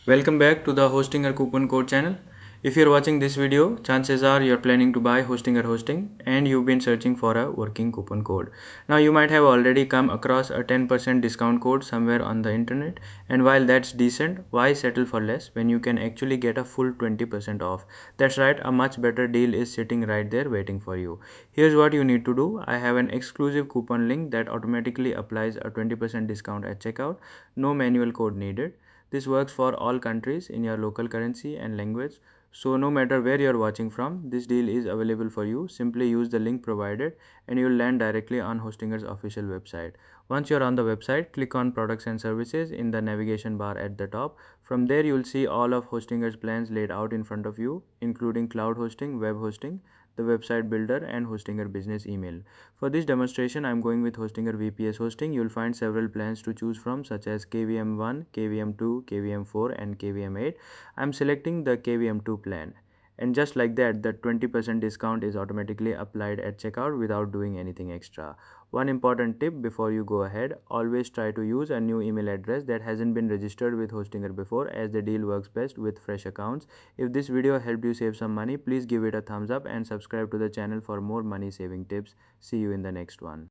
Welcome back to the Hostinger Coupon Code channel. If you're watching this video, chances are you're planning to buy Hostinger hosting and you've been searching for a working coupon code. Now you might have already come across a 10% discount code somewhere on the internet, and while that's decent, why settle for less when you can actually get a full 20% off? That's right, a much better deal is sitting right there waiting for you. Here's what you need to do. I have an exclusive coupon link that automatically applies a 20% discount at checkout. No manual code needed. This works for all countries in your local currency and language. So no matter where you're watching from, this deal is available for you. Simply use the link provided and you'll land directly on Hostinger's official website. Once you're on the website, click on products and services in the navigation bar at the top. From there, you'll see all of Hostinger's plans laid out in front of you, including cloud hosting, web hosting, the website builder, and Hostinger business email. For this demonstration, I'm going with Hostinger VPS hosting. You'll find several plans to choose from, such as KVM1, KVM2, KVM4, and KVM8. I'm selecting the KVM2 plan. And just like that, the 20% discount is automatically applied at checkout without doing anything extra. One important tip before you go ahead, always try to use a new email address that hasn't been registered with Hostinger before, as the deal works best with fresh accounts. If this video helped you save some money, please give it a thumbs up and subscribe to the channel for more money saving tips. See you in the next one.